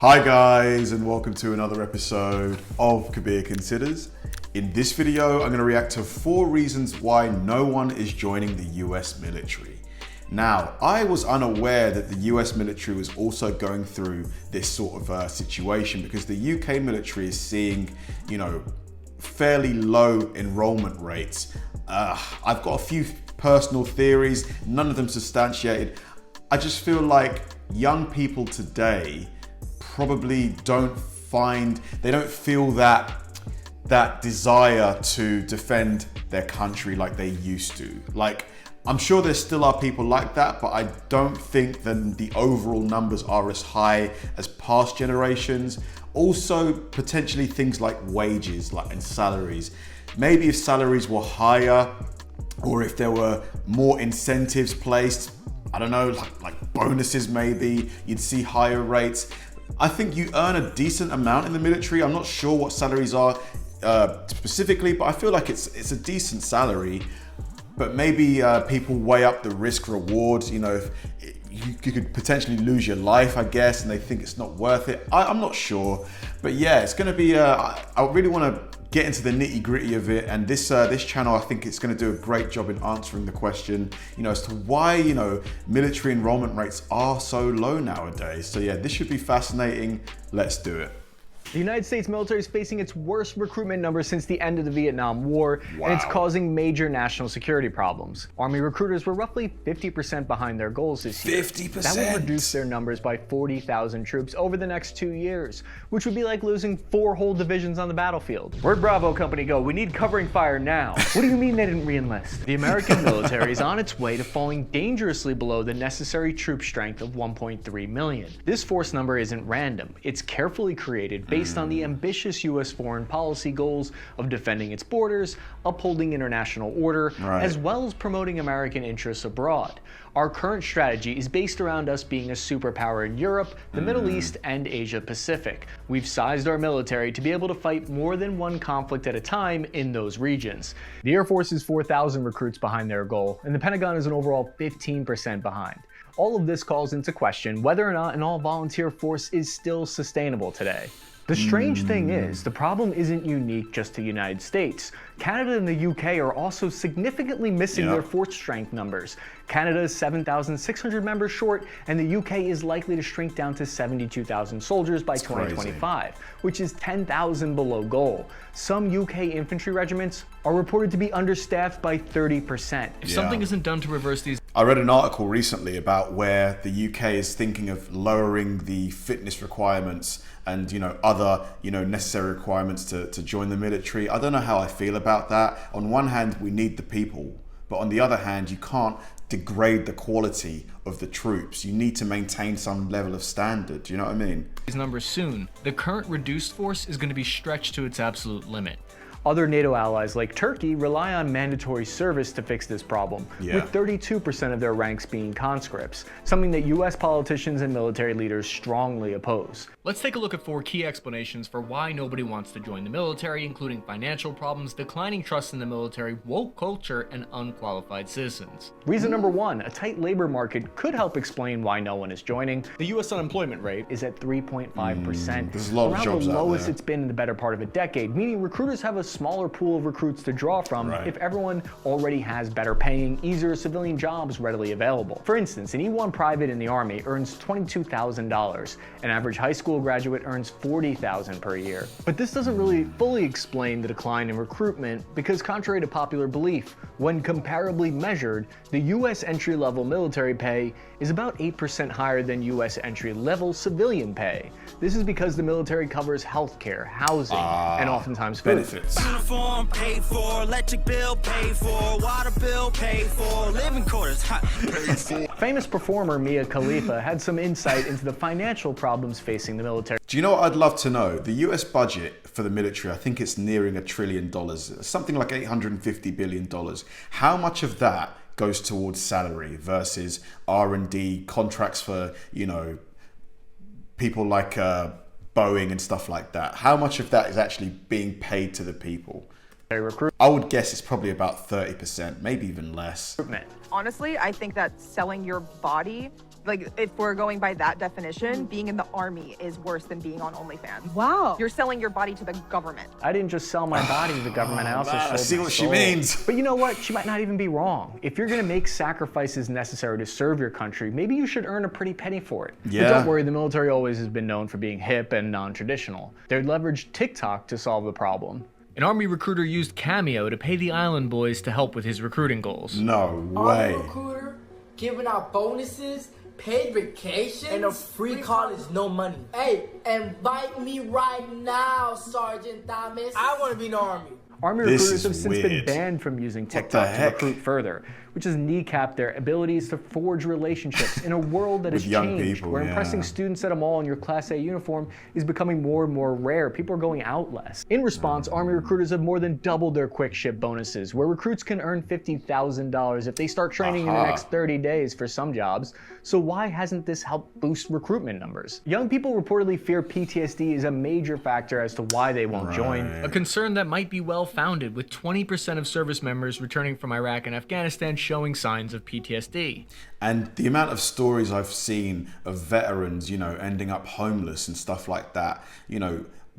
Hi guys, and welcome to another episode of Kabir Considers. In this video, I'm going to react to 4 reasons why no one is joining the US military. Now, I was unaware that the US military was also going through this sort of situation because the UK military is seeing, fairly low enrollment rates. I've got a few personal theories, none of them substantiated. I just feel like young people today probably don't feel that desire to defend their country like they used to. Like, I'm sure there still are people like that, but I don't think that the overall numbers are as high as past generations. Also, potentially things like wages and salaries. Maybe if salaries were higher, or if there were more incentives placed, I don't know, like bonuses maybe, you'd see higher rates. I think you earn a decent amount in the military. I'm not sure what salaries are specifically, but I feel like it's a decent salary. But maybe people weigh up the risk rewards. If you could potentially lose your life, I guess, and they think it's not worth it. I'm not sure, but yeah, it's going to be. I really want to get into the nitty gritty of it, and this channel, I think it's going to do a great job in answering the question, as to why military enrollment rates are so low nowadays. So yeah, this should be fascinating. Let's do it. The United States military is facing its worst recruitment numbers since the end of the Vietnam War, and it's causing major national security problems. Army recruiters were roughly 50% behind their goals this year. 50%? That would reduce their numbers by 40,000 troops over the next 2 years, which would be like losing 4 whole divisions on the battlefield. Where'd Bravo Company go? We need covering fire now. What do you mean they didn't re-enlist? The American military is on its way to falling dangerously below the necessary troop strength of 1.3 million. This force number isn't random. It's carefully created based on the ambitious U.S. foreign policy goals of defending its borders, upholding international order, as well as promoting American interests abroad. Our current strategy is based around us being a superpower in Europe, the Middle East, and Asia Pacific. We've sized our military to be able to fight more than one conflict at a time in those regions. The Air Force is 4,000 recruits behind their goal, and the Pentagon is an overall 15% behind. All of this calls into question whether or not an all-volunteer force is still sustainable today. The strange thing is, the problem isn't unique just to the United States. Canada and the UK are also significantly missing their force strength numbers. Canada is 7,600 members short, and the UK is likely to shrink down to 72,000 soldiers by 2025, which is 10,000 below goal. Some UK infantry regiments are reported to be understaffed by 30%. If something isn't done to reverse these... I read an article recently about where the UK is thinking of lowering the fitness requirements and other necessary requirements to join the military. I don't know how I feel about that. On one hand, we need the people, but on the other hand, you can't degrade the quality of the troops. You need to maintain some level of standard. Do you know what I mean? These numbers soon. The current reduced force is going to be stretched to its absolute limit. Other NATO allies like Turkey rely on mandatory service to fix this problem, with 32% of their ranks being conscripts, something that US politicians and military leaders strongly oppose. Let's take a look at 4 key explanations for why nobody wants to join the military, including financial problems, declining trust in the military, woke culture, and unqualified citizens. Reason number 1, a tight labor market could help explain why no one is joining. The US unemployment rate is at 3.5%, there's a lot of jobs around the out lowest there. it's been in the better part of a decade, meaning recruiters have a smaller pool of recruits to draw from if everyone already has better paying, easier civilian jobs readily available. For instance, an E1 private in the Army earns $22,000. An average high school graduate earns $40,000 per year. But this doesn't really fully explain the decline in recruitment because, contrary to popular belief, when comparably measured, the US entry-level military pay is about 8% higher than US entry-level civilian pay. This is because the military covers healthcare, housing, and oftentimes benefits. Uniform paid for, electric bill paid for, water bill paid for, living quarters paid for. Famous performer Mia Khalifa had some insight into the financial problems facing the military. Do you know what I'd love to know? The US budget for the military, I think it's nearing $1 trillion, something like $850 billion. How much of that goes towards salary versus R&D, contracts for, people like Boeing and stuff like that? How much of that is actually being paid to the people? I would guess it's probably about 30%, maybe even less. Honestly, I think that selling your body Like, if we're going by that definition, being in the army is worse than being on OnlyFans. Wow. You're selling your body to the government. I didn't just sell my body to the government, I also sold I see my what soul. she means. But you know what? She might not even be wrong. If you're gonna make sacrifices necessary to serve your country, maybe you should earn a pretty penny for it. Yeah. But don't worry, the military always has been known for being hip and non-traditional. They leveraged TikTok to solve the problem. An Army recruiter used Cameo to pay the Island Boys to help with his recruiting goals. No way. Army recruiter giving out bonuses, paid vacations, and a free college, no money. Hey, invite me right now, Sergeant Thomas. I want to be in the Army. Army This recruiters is have since been weird. banned from using the TikTok to heck? recruit further, which has kneecapped their abilities to forge relationships in a world that has With young changed, people, where yeah. impressing students at a mall in your Class A uniform is becoming more and more rare. People are going out less. In response, Army recruiters have more than doubled their quick ship bonuses, where recruits can earn $50,000 if they start training in the next 30 days for some jobs. So why hasn't this helped boost recruitment numbers? Young people reportedly fear PTSD is a major factor as to why they won't join. A concern that might be well-founded, with 20% of service members returning from Iraq and Afghanistan showing signs of PTSD. And the amount of stories I've seen of veterans, ending up homeless and stuff like that,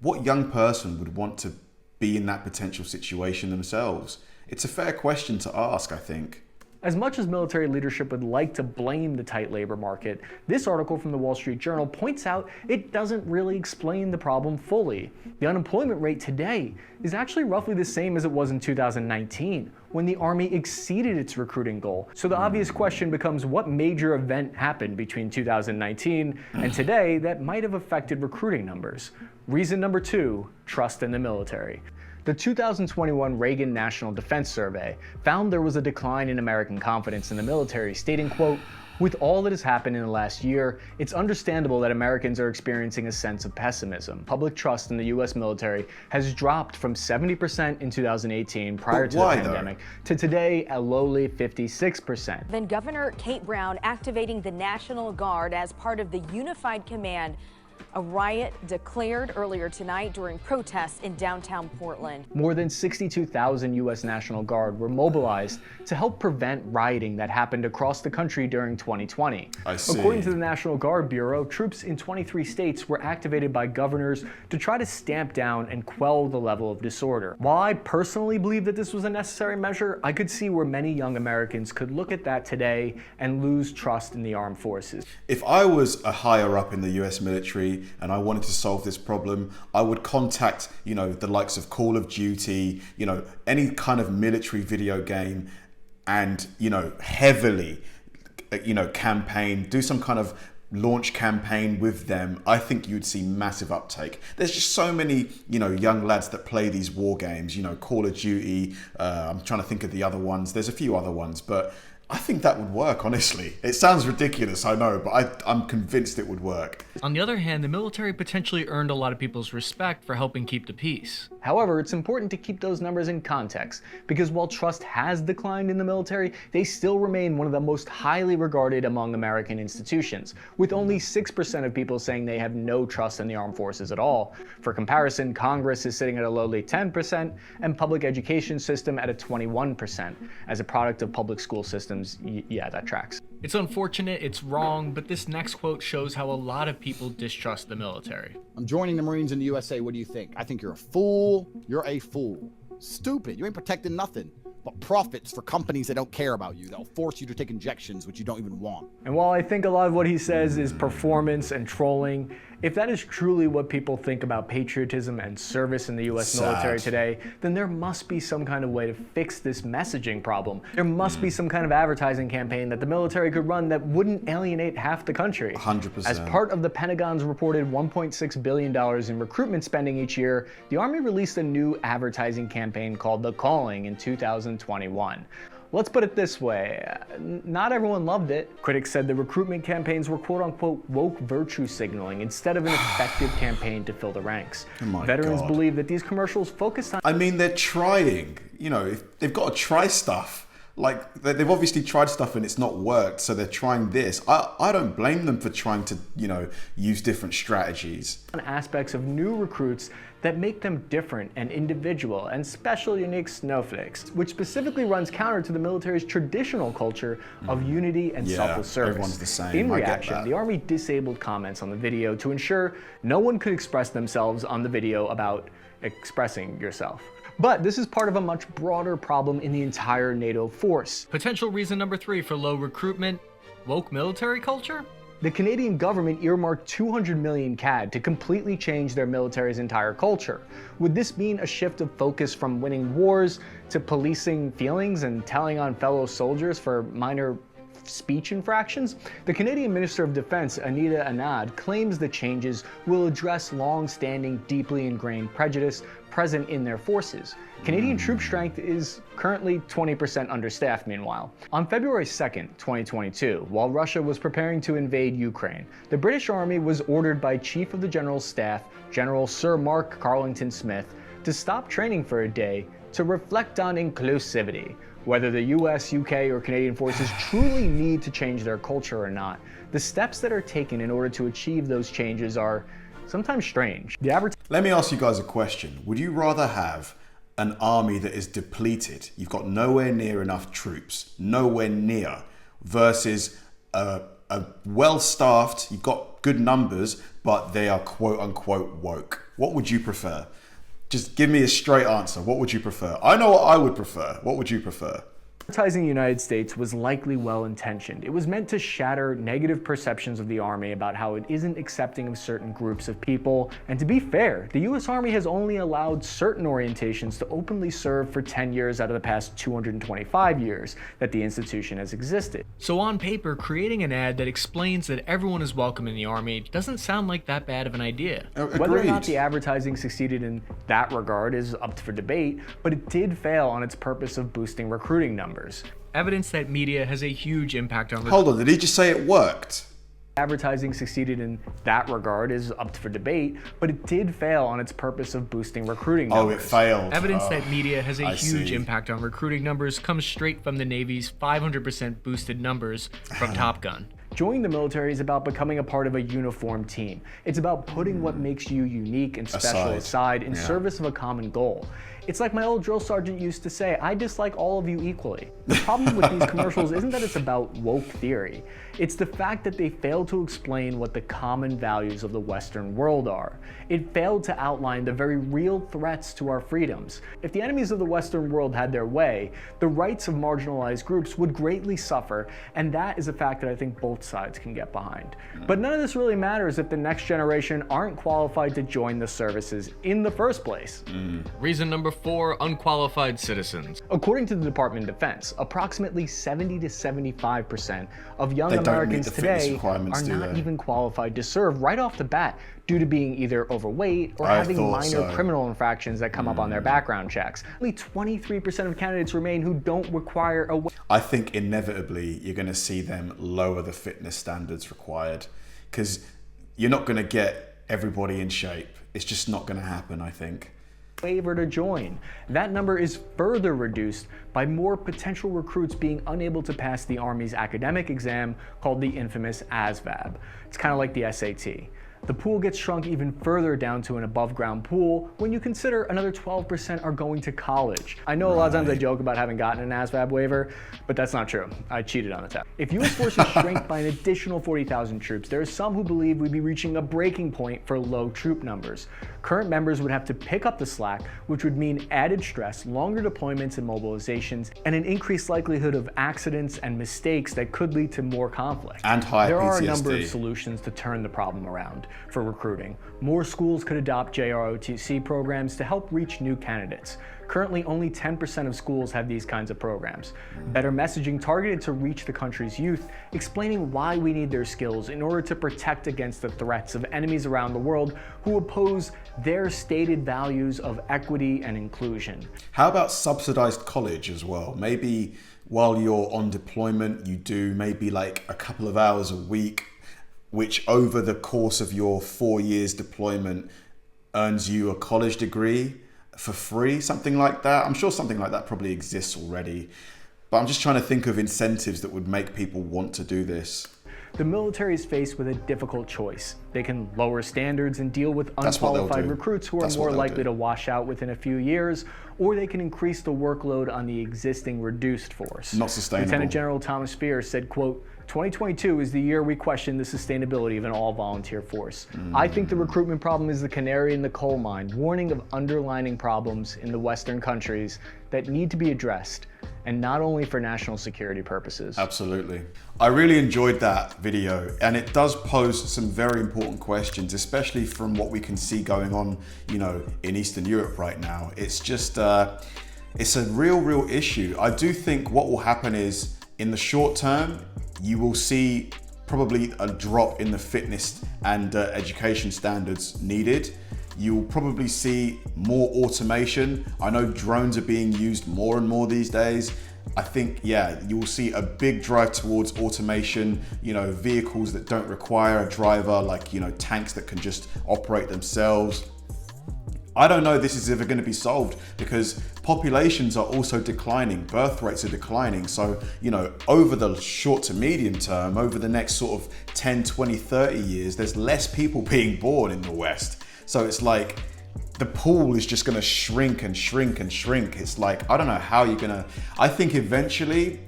what young person would want to be in that potential situation themselves? It's a fair question to ask, I think. As much as military leadership would like to blame the tight labor market, this article from the Wall Street Journal points out it doesn't really explain the problem fully. The unemployment rate today is actually roughly the same as it was in 2019, when the Army exceeded its recruiting goal. So the obvious question becomes, what major event happened between 2019 and today that might have affected recruiting numbers? Reason number 2, trust in the military. The 2021 Reagan National Defense Survey found there was a decline in American confidence in the military, stating, quote, "With all that has happened in the last year, it's understandable that Americans are experiencing a sense of pessimism. Public trust in the US military has dropped from 70% in 2018, prior to the pandemic, to today a lowly 56%. Then Governor Kate Brown activating the National Guard as part of the Unified Command. A riot declared earlier tonight during protests in downtown Portland. More than 62,000 U.S. National Guard were mobilized to help prevent rioting that happened across the country during 2020. I see. According to the National Guard Bureau, troops in 23 states were activated by governors to try to stamp down and quell the level of disorder. While I personally believe that this was a necessary measure, I could see where many young Americans could look at that today and lose trust in the armed forces. If I was a higher up in the US military and I wanted to solve this problem, I would contact, the likes of Call of Duty, any kind of military video game, and, heavily, campaign, do some kind of launch campaign with them. I think you'd see massive uptake. There's just so many, young lads that play these war games, Call of Duty. I'm trying to think of the other ones. There's a few other ones, but I think that would work, honestly. It sounds ridiculous, I know, but I'm convinced it would work. On the other hand, the military potentially earned a lot of people's respect for helping keep the peace. However, it's important to keep those numbers in context, because while trust has declined in the military, they still remain one of the most highly regarded among American institutions, with only 6% of people saying they have no trust in the armed forces at all. For comparison, Congress is sitting at a lowly 10%, and public education system at a 21%. As a product of public school systems, yeah, that tracks. It's unfortunate, it's wrong, but this next quote shows how a lot of people distrust the military. I'm joining the Marines in the USA. What do you think? I think you're a fool. You're a fool. Stupid. You ain't protecting nothing but profits for companies that don't care about you. They'll force you to take injections, which you don't even want. And while I think a lot of what he says is performance and trolling, if that is truly what people think about patriotism and service in the US military today, then there must be some kind of way to fix this messaging problem. There must be some kind of advertising campaign that the military could run that wouldn't alienate half the country. 100%. As part of the Pentagon's reported $1.6 billion in recruitment spending each year, the Army released a new advertising campaign called The Calling in 2021. Let's put it this way, not everyone loved it. Critics said the recruitment campaigns were quote-unquote woke virtue signaling instead of an effective campaign to fill the ranks. Veterans believe that these commercials focused on... I mean, they're trying, if they've got to try stuff. Like, they've obviously tried stuff and it's not worked, so they're trying this. I don't blame them for trying to, use different strategies. Aspects of new recruits that make them different and individual and special, unique snowflakes, which specifically runs counter to the military's traditional culture of unity and selfless service. Everyone's the same. In I get reaction, that. the Army disabled comments on the video to ensure no one could express themselves on the video about expressing yourself. But this is part of a much broader problem in the entire NATO force. Potential reason number 3 for low recruitment, woke military culture? The Canadian government earmarked 200 million CAD to completely change their military's entire culture. Would this mean a shift of focus from winning wars to policing feelings and telling on fellow soldiers for minor speech infractions? The Canadian Minister of Defense, Anita Anand, claims the changes will address long-standing, deeply ingrained prejudice present in their forces. Canadian troop strength is currently 20% understaffed, meanwhile. On February 2nd, 2022, while Russia was preparing to invade Ukraine, the British Army was ordered by Chief of the General Staff, General Sir Mark Carlington-Smith, to stop training for a day to reflect on inclusivity. Whether the US, UK, or Canadian forces truly need to change their culture or not, the steps that are taken in order to achieve those changes are sometimes strange. Let me ask you guys a question. Would you rather have an army that is depleted, you've got nowhere near enough troops, nowhere near, versus a well-staffed, you've got good numbers, but they are quote-unquote woke? What would you prefer? Just give me a straight answer. What would you prefer? I know what I would prefer. What would you prefer? Advertising the United States was likely well-intentioned. It was meant to shatter negative perceptions of the Army about how it isn't accepting of certain groups of people. And to be fair, the US Army has only allowed certain orientations to openly serve for 10 years out of the past 225 years that the institution has existed. So on paper, creating an ad that explains that everyone is welcome in the Army doesn't sound like that bad of an idea. Whether or not the advertising succeeded in that regard is up for debate, but it did fail on its purpose of boosting recruiting numbers. Evidence that media has a huge impact on Hold on, did he just say it worked? Advertising succeeded in that regard is up for debate, but it did fail on its purpose of boosting recruiting numbers. Oh, it failed. Evidence that media has a huge see. impact on recruiting numbers comes straight from the Navy's 500% boosted numbers from Top Gun. Joining the military is about becoming a part of a uniform team. It's about putting what makes you unique and special aside in service of a common goal. It's like my old drill sergeant used to say, I dislike all of you equally. The problem with these commercials isn't that it's about woke theory. It's the fact that they fail to explain what the common values of the Western world are. It failed to outline the very real threats to our freedoms. If the enemies of the Western world had their way, the rights of marginalized groups would greatly suffer, and that is a fact that I think both sides can get behind. But none of this really matters if the next generation aren't qualified to join the services in the first place. Reason number 4, unqualified citizens. According to the Department of Defense, approximately 70 to 75% of young Americans today are not even qualified to serve right off the bat due to being either overweight or having minor criminal infractions that come up on their background checks. Only 23% of candidates remain who don't require a... I think inevitably you're going to see them lower the fitness standards required, because you're not going to get everybody in shape. It's just not going to happen, I think. Waiver to join. That number is further reduced by more potential recruits being unable to pass the Army's academic exam called the infamous ASVAB. It's kind of like the SAT. The pool gets shrunk even further down to an above-ground pool when you consider another 12% are going to college. I know a lot of times I joke about having gotten an ASVAB waiver, but that's not true. I cheated on the test. If U.S. forces shrink by an additional 40,000 troops, there are some who believe we'd be reaching a breaking point for low troop numbers. Current members would have to pick up the slack, which would mean added stress, longer deployments and mobilizations, and an increased likelihood of accidents and mistakes that could lead to more conflict. And higher There are PTSD. a number of solutions to turn the problem around. For recruiting, more schools could adopt JROTC programs to help reach new candidates. Currently, only 10% of schools have these kinds of programs. Better messaging targeted to reach the country's youth, explaining why we need their skills in order to protect against the threats of enemies around the world who oppose their stated values of equity and inclusion. How about subsidized college as well? Maybe while you're on deployment, you do maybe like a couple of hours a week, which over the course of your 4 years deployment earns you a college degree for free, something like that. I'm sure something like that probably exists already. But I'm just trying to think of incentives that would make people want to do this. The military is faced with a difficult choice. They can lower standards and deal with That's what they'll unqualified do. recruits who are That's what more they'll likely do. to wash out within a few years, or they can increase the workload on the existing reduced force. Not sustainable. Lieutenant General Thomas Spears said, quote, 2022 is the year we question the sustainability of an all-volunteer force. I think the recruitment problem is the canary in the coal mine, warning of underlying problems in the Western countries that need to be addressed, and not only for national security purposes. Absolutely. I really enjoyed that video, and it does pose some very important questions, especially from what we can see going on, you know, in Eastern Europe right now. It's just, it's a real issue. I do think what will happen is, in the short term, you will see probably a drop in the fitness and education standards needed. You'll probably see more automation. I know drones are being used more and more these days. I think, yeah, you will see a big drive towards automation, you know, vehicles that don't require a driver, like, you know, tanks that can just operate themselves. I don't know if this is ever going to be solved because populations are also declining, birth rates are declining. So, you know, over the short to medium term, over the next sort of 10, 20, 30 years, there's less people being born in the West. So it's like the pool is just going to shrink and shrink and shrink. It's like, I don't know how you're going to, I think eventually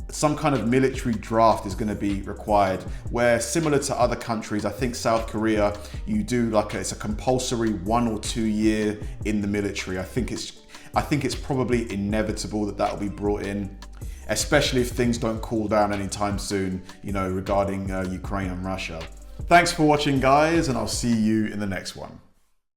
some kind of military draft is going to be required where, similar to other countries, I think South Korea, you do like it's a compulsory 1 or 2 year in the military. I think it's probably inevitable that will be brought in, especially if things don't cool down anytime soon, you know, regarding Ukraine and Russia. Thanks for watching, guys, and I'll see you in the next one.